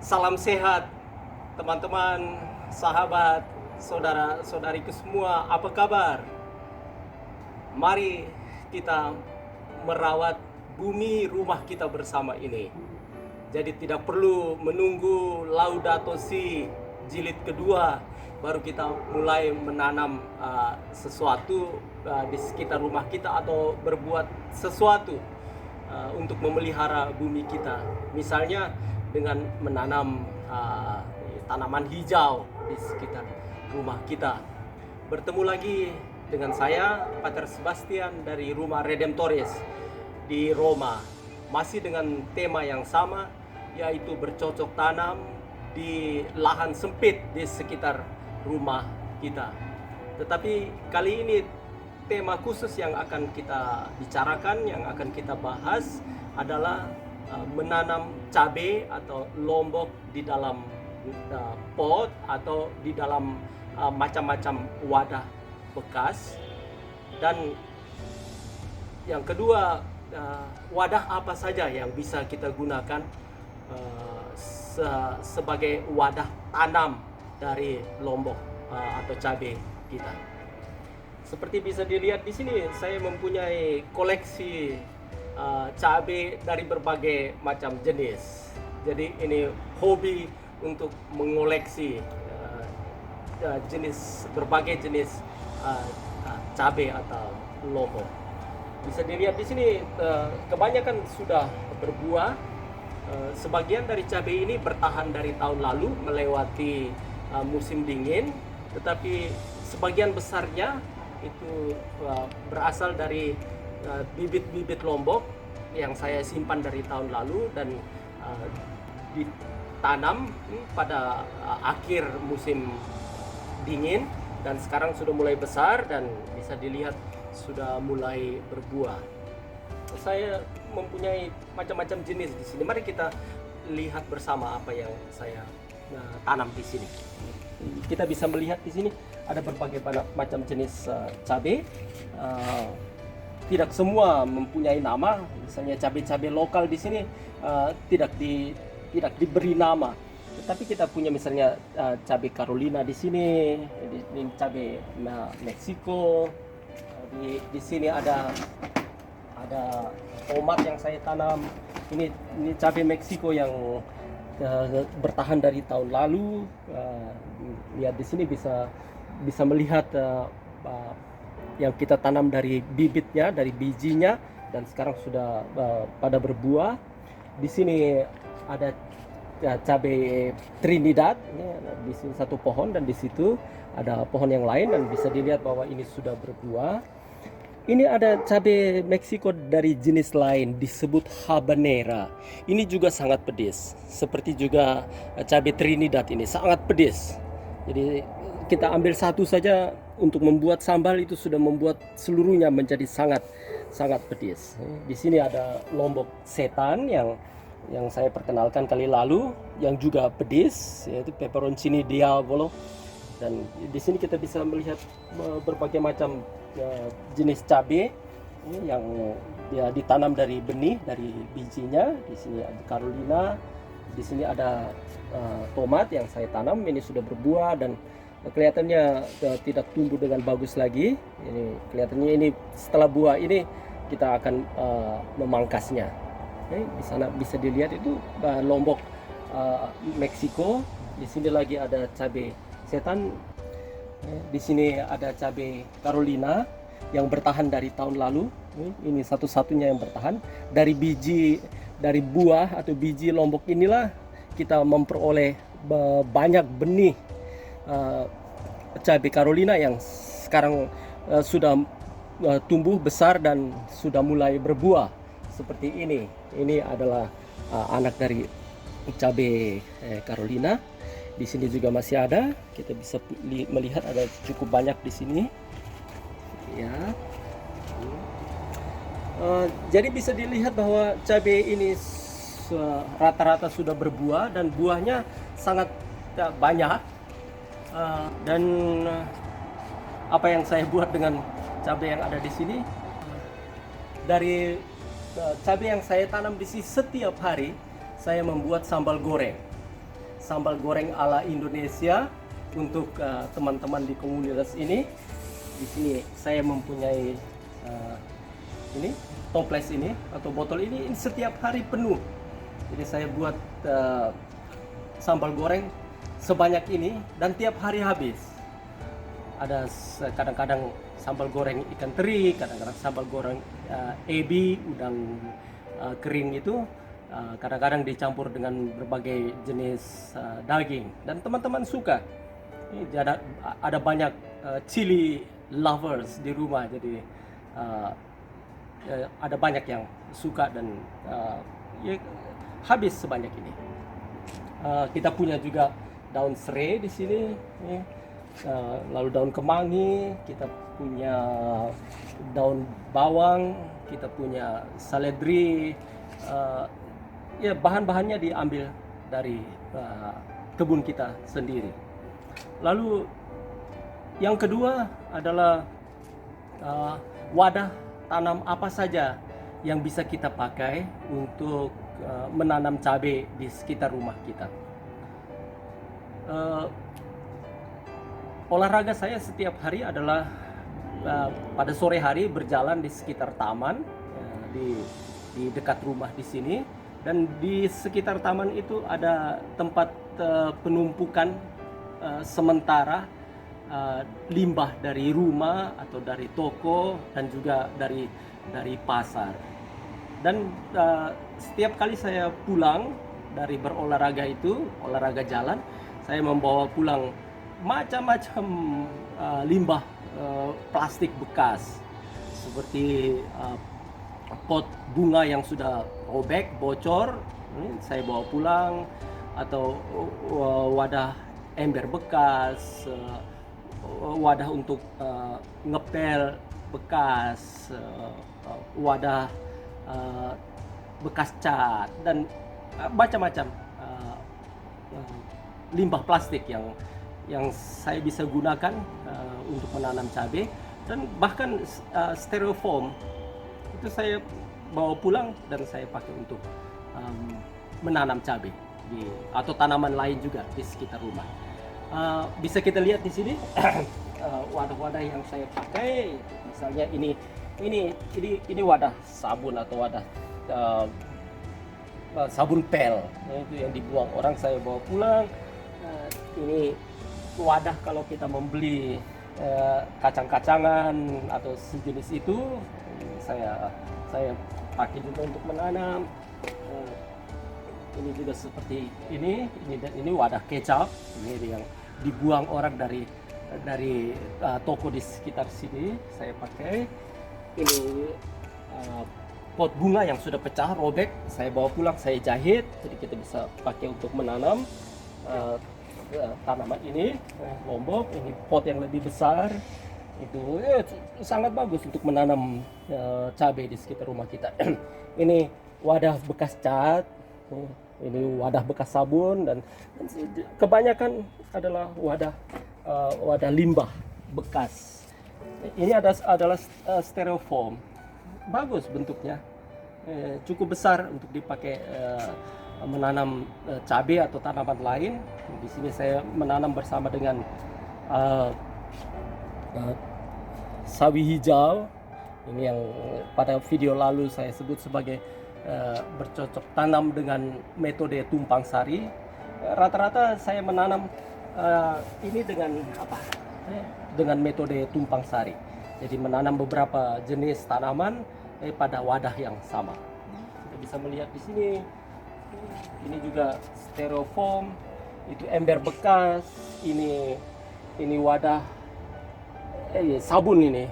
Salam sehat teman-teman, sahabat, saudara-saudariku semua, apa kabar? Mari kita merawat bumi rumah kita bersama ini. Jadi tidak perlu menunggu Laudato Si jilid kedua baru kita mulai menanam sesuatu di sekitar rumah kita atau berbuat sesuatu untuk memelihara bumi kita. Misalnya dengan menanam tanaman hijau di sekitar rumah kita. Bertemu lagi dengan saya, Pater Sebastian dari Rumah Redemptoris di Roma. Masih dengan tema yang sama, yaitu bercocok tanam di lahan sempit di sekitar rumah kita. Tetapi kali ini tema khusus yang akan kita bicarakan, yang akan kita bahas adalah menanam cabai atau lombok di dalam pot atau di dalam macam-macam wadah bekas. Dan yang kedua, wadah apa saja yang bisa kita gunakan sebagai wadah tanam dari lombok atau cabai kita. Seperti bisa dilihat di sini, saya mempunyai koleksi cabai dari berbagai macam jenis. Jadi ini hobi untuk mengoleksi berbagai jenis cabai atau lombok. Bisa dilihat di sini kebanyakan sudah berbuah. Sebagian dari cabai ini bertahan dari tahun lalu melewati musim dingin, tetapi sebagian besarnya itu berasal dari bibit-bibit lombok yang saya simpan dari tahun lalu dan ditanam pada akhir musim dingin, dan sekarang sudah mulai besar dan bisa dilihat sudah mulai berbuah. Saya mempunyai macam-macam jenis di sini. Mari kita lihat bersama apa yang saya tanam di sini. Kita bisa melihat di sini ada berbagai macam jenis cabai. Tidak semua mempunyai nama. Misalnya cabai-cabai lokal di sini tidak diberi nama. Tetapi kita punya misalnya cabai Carolina di sini, ini cabai Meksiko. Di sini ada tomat yang saya tanam. Ini cabai Meksiko yang bertahan dari tahun lalu. Lihat di sini bisa melihat yang kita tanam dari bibitnya, dari bijinya, dan sekarang sudah pada berbuah. Di sini ada cabai Trinidad, di sini satu pohon dan di situ ada pohon yang lain, dan bisa dilihat bahwa ini sudah berbuah. Ini ada cabai Meksiko dari jenis lain disebut habanera. Ini juga sangat pedas. Seperti juga cabai Trinidad ini sangat pedas. Jadi kita ambil satu saja untuk membuat sambal itu sudah membuat seluruhnya menjadi sangat pedas. Di sini ada lombok setan yang saya perkenalkan kali lalu, yang juga pedas, yaitu peperoncini diavolo. Dan di sini kita bisa melihat berbagai macam jenis cabai yang dia ditanam dari benih, dari bijinya. Di sini ada Carolina, di sini ada tomat yang saya tanam, ini sudah berbuah dan kelihatannya tidak tumbuh dengan bagus lagi. Ini kelihatannya ini setelah buah ini kita akan memangkasnya. Di sana bisa dilihat itu lombok Meksiko. Di sini lagi ada cabai setan. Di sini ada cabai Carolina yang bertahan dari tahun lalu. Ini satu-satunya yang bertahan. Dari buah atau biji lombok inilah kita memperoleh banyak benih cabai Carolina yang sekarang sudah tumbuh besar dan sudah mulai berbuah seperti ini. Ini adalah anak dari cabai Carolina. Di sini juga masih ada. Kita bisa melihat ada cukup banyak di sini. Ya. Jadi bisa dilihat bahwa cabai ini rata-rata sudah berbuah dan buahnya sangat banyak. Dan apa yang saya buat dengan cabai yang ada di sini, dari cabai yang saya tanam di sini, setiap hari saya membuat sambal goreng. sambal goreng ala Indonesia untuk teman-teman di komunitas ini. Di sini saya mempunyai ini toples ini atau botol ini setiap hari penuh. Jadi saya buat sambal goreng sebanyak ini dan tiap hari habis. Ada kadang-kadang sambal goreng ikan teri, kadang-kadang sambal goreng ebi, udang kering itu, kadang-kadang dicampur dengan berbagai jenis daging dan teman-teman suka. Ini ada banyak chili lovers di rumah, jadi ada banyak yang suka dan ya, habis sebanyak ini. Kita punya juga daun serai di sini, ya. Lalu daun kemangi, kita punya daun bawang, kita punya seledri. Ya, bahan-bahannya diambil dari kebun kita sendiri. Lalu yang kedua adalah wadah tanam apa saja yang bisa kita pakai untuk menanam cabai di sekitar rumah kita. Olahraga saya setiap hari adalah pada sore hari berjalan di sekitar taman di dekat rumah di sini, dan di sekitar taman itu ada tempat penumpukan sementara limbah dari rumah atau dari toko dan juga dari pasar. Dan setiap kali saya pulang dari berolahraga itu, olahraga jalan, saya membawa pulang macam-macam limbah plastik bekas seperti pot bunga yang sudah robek, bocor, saya bawa pulang, atau wadah ember bekas, wadah untuk ngepel bekas, wadah bekas cat, dan macam-macam limbah plastik yang saya bisa gunakan untuk menanam cabai. Dan bahkan styrofoam itu saya bawa pulang dan saya pakai untuk menanam cabai atau tanaman lain juga di sekitar rumah. Bisa kita lihat di sini wadah-wadah yang saya pakai. Misalnya ini wadah sabun atau wadah sabun pel, itu yang dibuang orang, saya bawa pulang. Ini wadah kalau kita membeli kacang-kacangan atau sejenis itu, saya pakai juga untuk menanam. Ini juga seperti ini wadah kecap, ini yang dibuang orang dari toko di sekitar sini, saya pakai. Ini pot bunga yang sudah pecah, robek, saya bawa pulang, saya jahit, jadi kita bisa pakai untuk menanam tanaman ini. Lombok, ini pot yang lebih besar, itu sangat bagus untuk menanam cabai di sekitar rumah kita. Ini wadah bekas cat, ini wadah bekas sabun, dan kebanyakan adalah wadah limbah bekas. Ini adalah styrofoam, bagus bentuknya, cukup besar untuk dipakai menanam cabai atau tanaman lain. Di sini saya menanam bersama dengan sawi hijau, ini yang pada video lalu saya sebut sebagai bercocok tanam dengan metode tumpang sari. Rata-rata saya menanam ini dengan dengan metode tumpang sari. Jadi menanam beberapa jenis tanaman pada wadah yang sama. Kita bisa melihat di sini. Ini juga styrofoam, itu ember bekas, ini wadah sabun, ini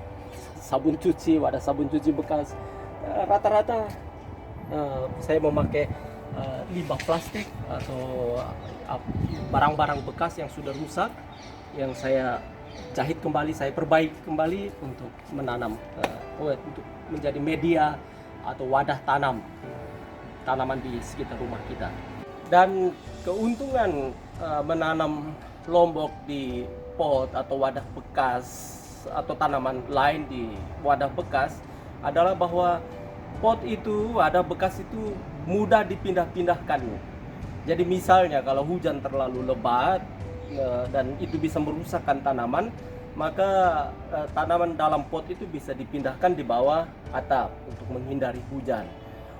sabun cuci, wadah sabun cuci bekas. Rata-rata saya memakai limbah plastik atau barang-barang bekas yang sudah rusak, yang saya jahit kembali, saya perbaiki kembali untuk menanam, untuk menjadi media atau wadah tanaman di sekitar rumah kita. Dan keuntungan menanam lombok di pot atau wadah bekas atau tanaman lain di wadah bekas adalah bahwa pot itu, wadah bekas itu mudah dipindah-pindahkan. Jadi misalnya kalau hujan terlalu lebat dan itu bisa merusakkan tanaman, maka tanaman dalam pot itu bisa dipindahkan di bawah atap untuk menghindari hujan.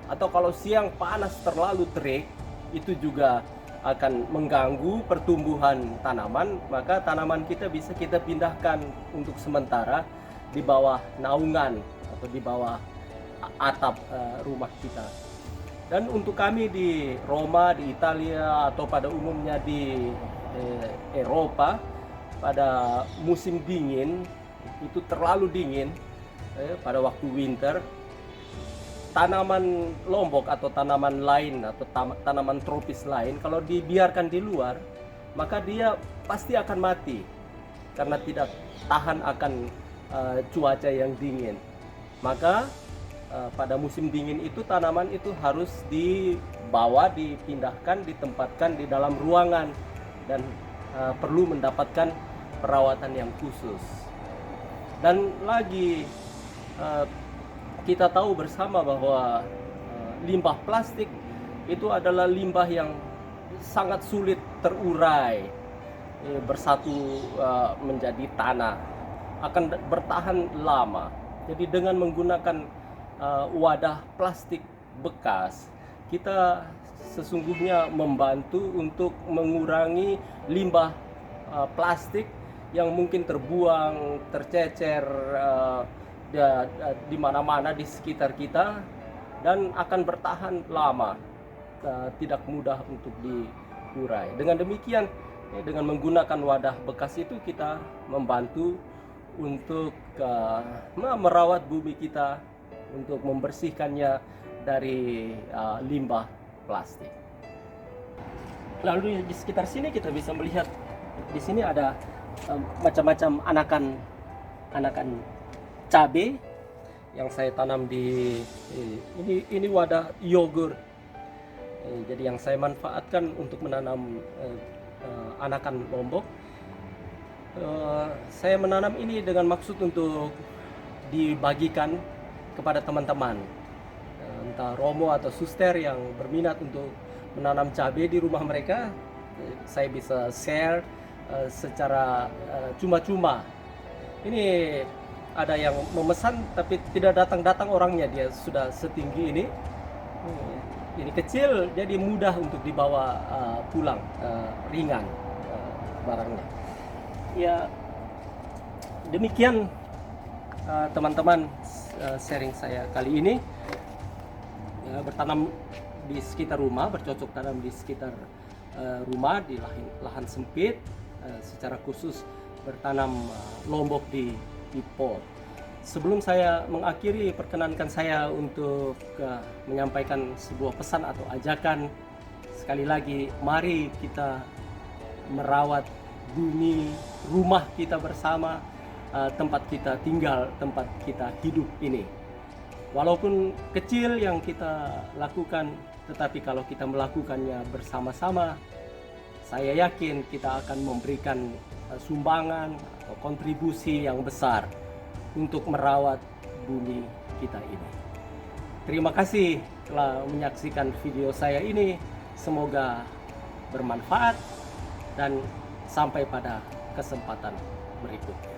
Atau kalau siang panas terlalu terik, itu juga akan mengganggu pertumbuhan tanaman, maka tanaman kita bisa kita pindahkan untuk sementara di bawah naungan atau di bawah atap rumah kita. Dan untuk kami di Roma, di Italia, atau pada umumnya di Eropa, pada musim dingin, itu terlalu dingin, pada waktu winter, tanaman lombok atau tanaman lain atau tanaman tropis lain, kalau dibiarkan di luar, maka dia pasti akan mati karena tidak tahan akan cuaca yang dingin. Maka pada musim dingin itu tanaman itu harus dibawa, dipindahkan, ditempatkan di dalam ruangan dan perlu mendapatkan perawatan yang khusus. Dan lagi kita tahu bersama bahwa limbah plastik itu adalah limbah yang sangat sulit terurai, bersatu menjadi tanah, akan bertahan lama. Jadi dengan menggunakan wadah plastik bekas, kita sesungguhnya membantu untuk mengurangi limbah plastik yang mungkin terbuang, tercecer di mana-mana di sekitar kita dan akan bertahan lama, tidak mudah untuk diurai. Dengan demikian, dengan menggunakan wadah bekas itu kita membantu untuk merawat bumi kita, untuk membersihkannya dari limbah plastik. Lalu di sekitar sini kita bisa melihat di sini ada macam-macam anakan cabai yang saya tanam di ini wadah yogurt. Jadi yang saya manfaatkan untuk menanam anakan lombok. Saya menanam ini dengan maksud untuk dibagikan kepada teman-teman, entah romo atau suster yang berminat untuk menanam cabai di rumah mereka. Saya bisa share secara cuma-cuma. Ini ada yang memesan tapi tidak datang-datang orangnya, dia sudah setinggi ini. Ini kecil jadi mudah untuk dibawa pulang, ringan barangnya. Ya, demikian teman-teman sharing saya kali ini. Bertanam di sekitar rumah, bercocok tanam di sekitar rumah di lahan sempit, secara khusus bertanam lombok di pot. Sebelum saya mengakhiri, perkenankan saya untuk menyampaikan sebuah pesan atau ajakan. Sekali lagi, mari kita merawat bumi, rumah kita bersama, tempat kita tinggal, tempat kita hidup ini. Walaupun kecil yang kita lakukan, tetapi kalau kita melakukannya bersama-sama, saya yakin kita akan memberikan sumbangan atau kontribusi yang besar untuk merawat bumi kita ini. Terima kasih telah menyaksikan video saya ini. Semoga bermanfaat dan sampai pada kesempatan berikutnya.